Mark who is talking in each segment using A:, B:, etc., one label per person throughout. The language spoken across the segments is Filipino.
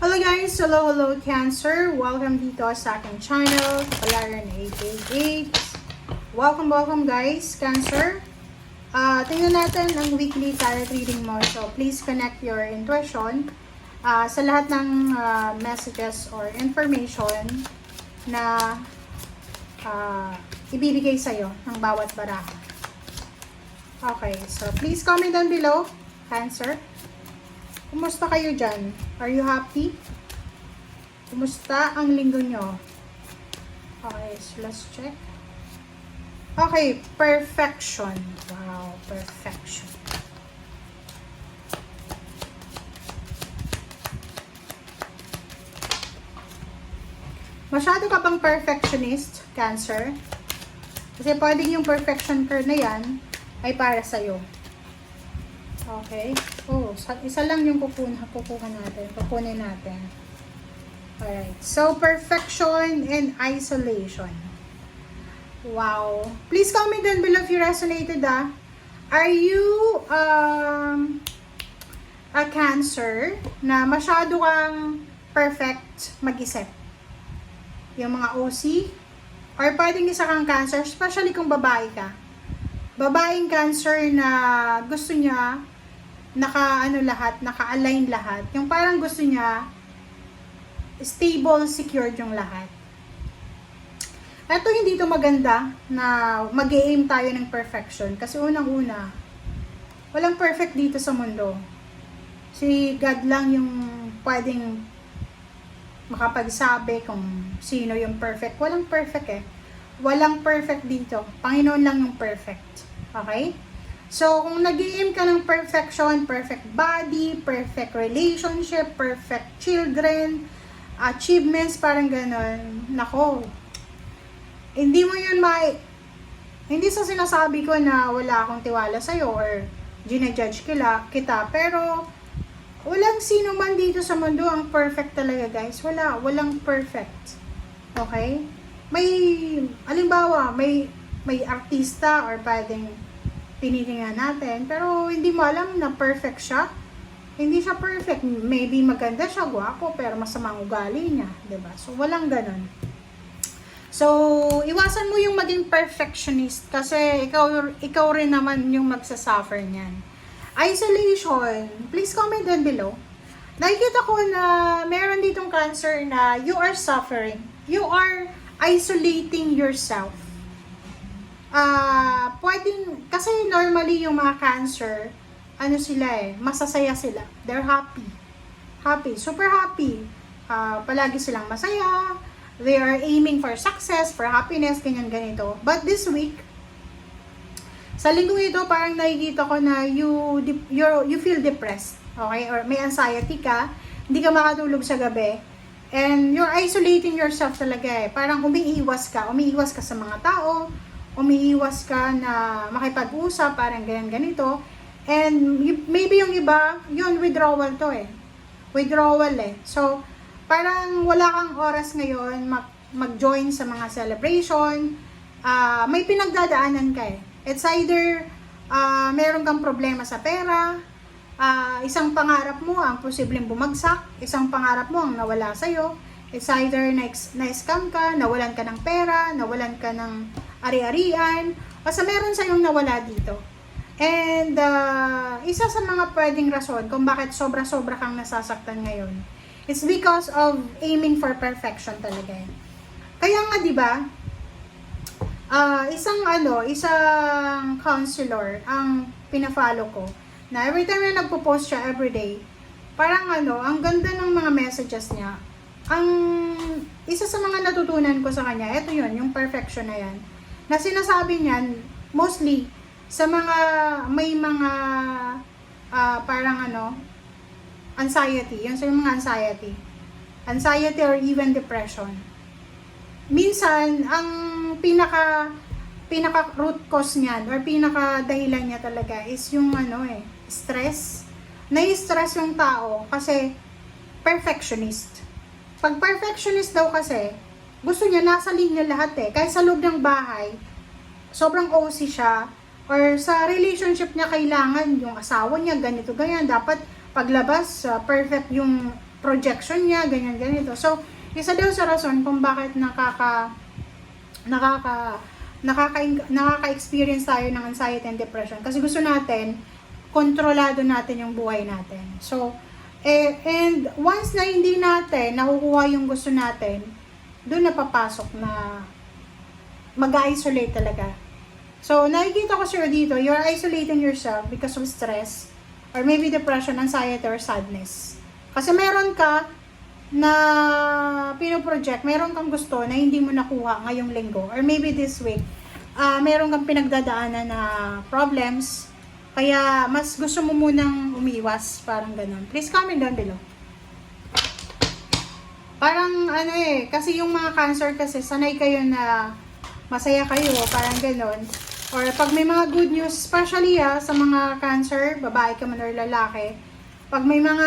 A: Hello guys! Hello Cancer! Welcome dito sa aking channel, Kapalaran 888. Welcome guys, Cancer. Tingnan natin ang weekly tarot reading mo. So please connect your intuition sa lahat ng messages or information na ibibigay sa'yo ng bawat baraha. Okay, so please comment down below, Cancer. Kumusta kayo dyan? Are you happy? Kumusta ang linggo nyo? Okay, so let's check. Okay, perfection. Wow, perfection. Masyado ka bang perfectionist, Cancer? Kasi pwedeng yung perfection card na yan ay para sa'yo. Okay. Oh, isa lang yung kukunin natin. Alright. So, perfection and isolation. Wow. Please comment down below if you resonated, Are you a Cancer na masyado kang perfect mag-isip? Yung mga OC? Or pwedeng isa kang Cancer, especially kung babae ka. Babaeng Cancer na gusto niya naka-align lahat. Yung parang gusto niya stable, secured yung lahat. Ito hindi to maganda na mag-aim tayo ng perfection kasi unang-una, walang perfect dito sa mundo. Si God lang yung pwedeng makapagsabi kung sino yung perfect. Walang perfect Walang perfect dito. Panginoon lang yung perfect. Okay? So, kung nag-i-aim ka ng perfection, perfect body, perfect relationship, perfect children, achievements, parang ganon, nako, hindi mo yun hindi sa sinasabi ko na wala akong tiwala sa'yo or ginajudge kita, pero walang sino man dito sa mundo ang perfect talaga, guys. Walang perfect. Okay? Halimbawa, may artista or pwedeng tinitingnan natin, pero hindi mo alam na perfect siya. Hindi siya perfect. Maybe maganda siya, gwapo, pero masamang ugali niya, 'di ba? So walang ganun. So iwasan mo yung maging perfectionist kasi ikaw rin naman yung magsasuffer niyan. Isolation. Please comment down below. Nakikita ko na meron ditong Cancer na you are suffering. You are isolating yourself. Pwedeng, kasi normally yung mga Cancer, masasaya sila. They're happy, super happy. Palagi silang masaya. They are aiming for success, for happiness, ganito. But this week, sa linggo ito, parang nakikita ko na you feel depressed. Okay? Or may anxiety ka, hindi ka makatulog sa gabi. And you're isolating yourself talaga Parang umiiwas ka sa mga tao, umiiwas ka na makipag-usap, parang ganito. And maybe yung iba, yun, withdrawal to Withdrawal So, parang wala kang oras ngayon mag-join sa mga celebration. May pinagdadaanan ka It's either meron kang problema sa pera, isang pangarap mo ang posibleng bumagsak, isang pangarap mo ang nawala sa'yo. It's either na-scam ka, nawalan ka ng pera, nawalan ka ng ari-arian, basta meron sa'yong nawala dito. And isa sa mga pwedeng rason kung bakit sobra-sobra kang nasasaktan ngayon, it's because of aiming for perfection talaga Kaya nga, di ba, isang counselor ang pina-follow ko, na every time na nagpo-post siya everyday, parang ang ganda ng mga messages niya. Ang isa sa mga natutunan ko sa kanya, ito yun, yung perfection na yan, na sinasabi niyan, mostly, sa may mga, anxiety, yun sa mga anxiety or even depression. Minsan, ang pinaka root cause niyan, or pinaka dahilan niya talaga, is yung stress. Nai-stress yung tao, kasi, perfectionist. Pag perfectionist daw kasi, gusto niya nasa linya lahat Kahit sa loob ng bahay, sobrang OC siya. Or sa relationship niya, kailangan yung asawa niya, ganito, ganyan. Dapat paglabas, perfect yung projection niya, ganyan, ganito. So, isa daw sa rason kung bakit nakaka-experience tayo ng anxiety and depression. Kasi gusto natin, kontrolado natin yung buhay natin. So, and once na hindi natin nakukuha yung gusto natin, doon napapasok na mag-isolate talaga. So, nakikita ko sir dito, you're isolating yourself because of stress, or maybe depression, anxiety, or sadness. Kasi meron ka na pinoproject, meron kang gusto na hindi mo nakuha ngayong linggo, or maybe this week, meron kang pinagdadaanan na problems, kaya mas gusto mo munang umiwas, parang ganun. Please comment down below. Parang kasi yung mga Cancer kasi sanay kayo na masaya kayo, parang ganun. Or pag may mga good news, especially sa mga Cancer, babae ka man or lalaki, pag may mga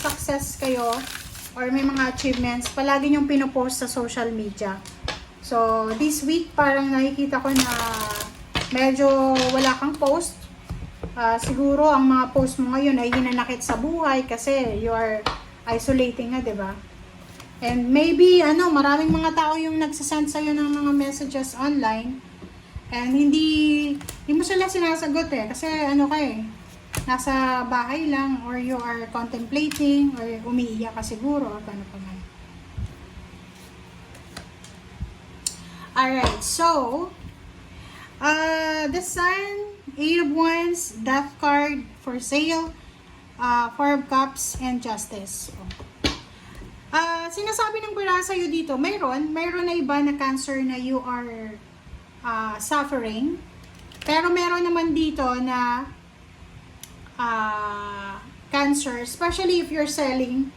A: success kayo or may mga achievements, palagi niyong pinopost sa social media. So, this week parang nakikita ko na medyo wala kang post. Siguro ang mga post mo ngayon ay hinanakit sa buhay kasi you are isolating nga, 'di ba? And maybe maraming mga tao yung nagsasend sa'yo ng mga messages online. And hindi mo sila sinasagot kasi nasa bahay lang, or you are contemplating, or umiiyak ka siguro, or paano pa man. Alright, so, the Sun, 8 of Wands, Death card for sale, 4 of Cups, and Justice. Sinasabi ng bara sa'yo dito, mayroon na iba na Cancer na you are suffering, pero meron naman dito na Cancer, especially if you're selling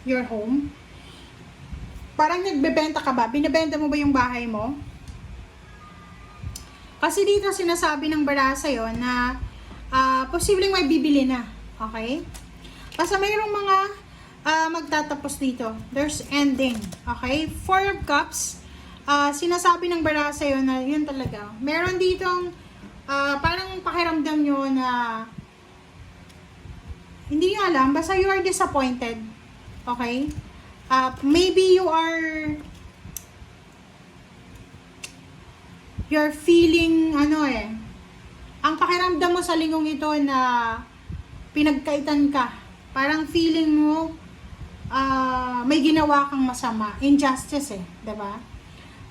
A: your home, parang nagbebenta ka ba? Binibenta mo ba yung bahay mo? Kasi dito sinasabi ng bara sa'yo na posibleng may bibili na, okay? Kasi mayroong mga magtatapos dito. There's ending, okay? 4 of Cups, sinasabi ng bara sa'yo na yun talaga. Meron ditong parang pakiramdam nyo na hindi nyo alam, basta you are disappointed, okay? Maybe you're feeling ang pakiramdam mo sa linggong ito na pinagkaitan ka, parang feeling mo may ginawa kang masama, injustice diba?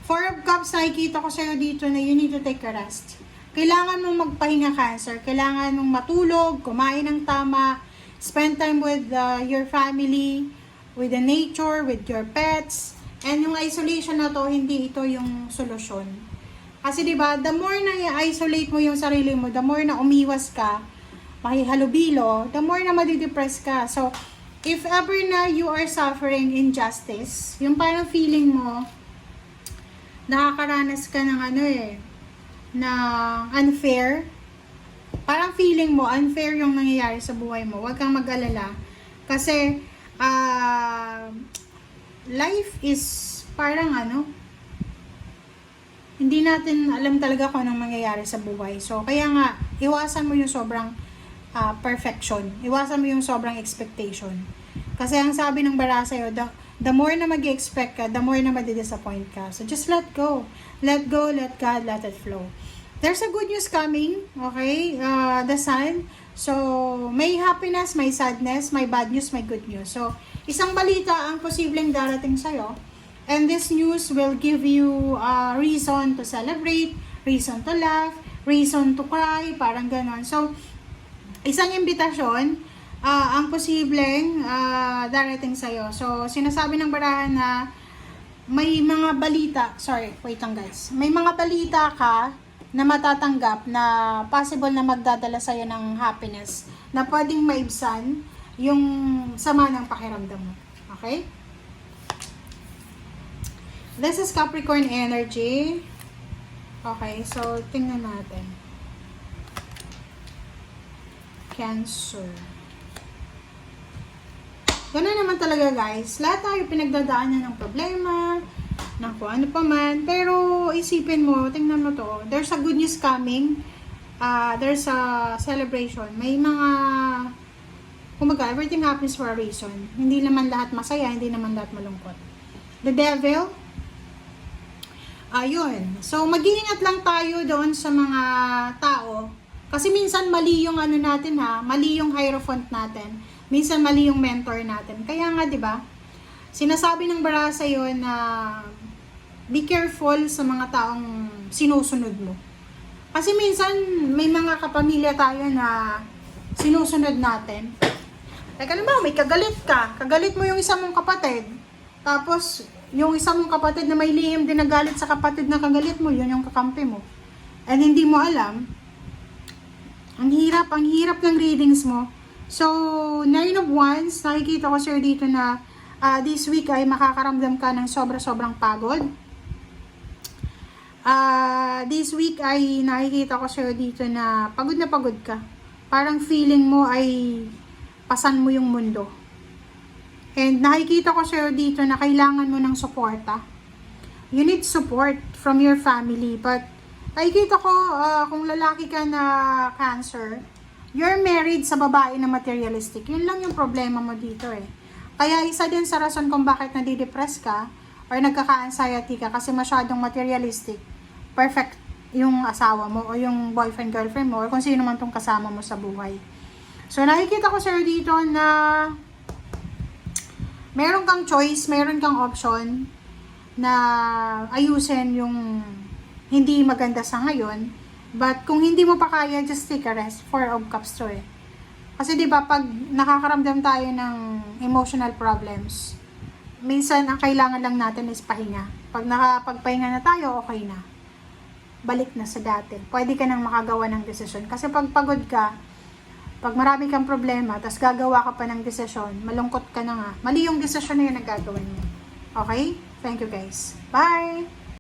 A: 4 of Cups, nakikita ko sa'yo dito na you need to take a rest. Kailangan mong magpahinga, Cancer. Kailangan mong matulog, kumain ng tama, spend time with your family, with the nature, with your pets. And yung isolation na to, hindi ito yung solusyon. Kasi diba, the more na i-isolate mo yung sarili mo, the more na umiwas ka, makihalubilo, the more na madidepress ka. So, if ever na you are suffering injustice, yung parang feeling mo, nakakaranas ka ng na unfair, parang feeling mo unfair yung nangyayari sa buhay mo, huwag kang mag-alala. Kasi, life is parang hindi natin alam talaga kung anong mangyayari sa buhay. So, kaya nga, iwasan mo yung sobrang perfection. Iwasan mo yung sobrang expectation. Kasi ang sabi ng bara sa'yo, the more na mag-expect ka, the more na madi-disappoint ka. So, just let go. Let go, let God, let it flow. There's a good news coming, okay? The Sun. So, may happiness, may sadness, may bad news, may good news. So, isang balita ang posibleng darating sa'yo. And this news will give you reason to celebrate, reason to laugh, reason to cry, parang ganon. So, isang imbitasyon ang posibleng darating sa'yo. So, sinasabi ng barahan na may mga balita, wait lang guys. May mga balita ka na matatanggap na possible na magdadala sa'yo ng happiness na pwedeng maibsan yung sama ng pakiramdam mo. Okay? This is Capricorn energy. Okay, so tingnan natin. Cancer. Ganun naman talaga guys. Lahat tayo pinagdadaanan ng problema, ng kung ano pa man. Pero isipin mo, tingnan mo to. There's a good news coming. There's a celebration. May mga Kumbaga, everything happens for a reason. Hindi naman lahat masaya, hindi naman lahat malungkot. The devil, ayun. So, mag-iingat lang tayo doon sa mga tao. Kasi minsan mali yung ano natin ha, mali yung hierophant natin. Minsan mali yung mentor natin. Kaya nga, di ba? Sinasabi ng Barasa yun na be careful sa mga taong sinusunod mo. Kasi minsan may mga kapamilya tayo na sinusunod natin. Like, alam mo, may kagalit ka. Kagalit mo yung isa mong kapatid. Tapos, yung isa mong kapatid na may lihim din nagalit sa kapatid na kagalit mo, yun yung kakampi mo. And hindi mo alam, ang hirap ng readings mo. So, 9 of Wands, nakikita ko sir dito na this week ay makakaramdam ka ng sobra-sobrang pagod. This week ay nakikita ko sir dito na pagod ka. Parang feeling mo ay pasan mo yung mundo. And nakikita ko sir dito na kailangan mo ng suporta. You need support from your family. But nakikita ko kung lalaki ka na Cancer, you're married sa babae na materialistic. Yun lang yung problema mo dito eh. Kaya isa din sa rason kung bakit nadidepress ka or nagkaka-anxiety ka kasi masyadong materialistic. Perfect yung asawa mo o yung boyfriend, girlfriend mo or kung sino man tong kasama mo sa buhay. So, nakikita ko sir dito na meron kang choice, meron kang option na ayusin yung hindi maganda sa ngayon. But, kung hindi mo pa kaya, just take a rest. 4 of Cups to eh. Kasi diba, pag nakakaramdam tayo ng emotional problems, minsan ang kailangan lang natin is pahinga. Pag nakapagpahinga na tayo, okay na. Balik na sa dati. Pwede ka nang makagawa ng desisyon. Kasi pag pagod ka, pag marami kang problema, tas gagawa ka pa ng desisyon, malungkot ka na nga. Mali yung desisyon na yun na gagawin mo. Okay? Thank you guys. Bye!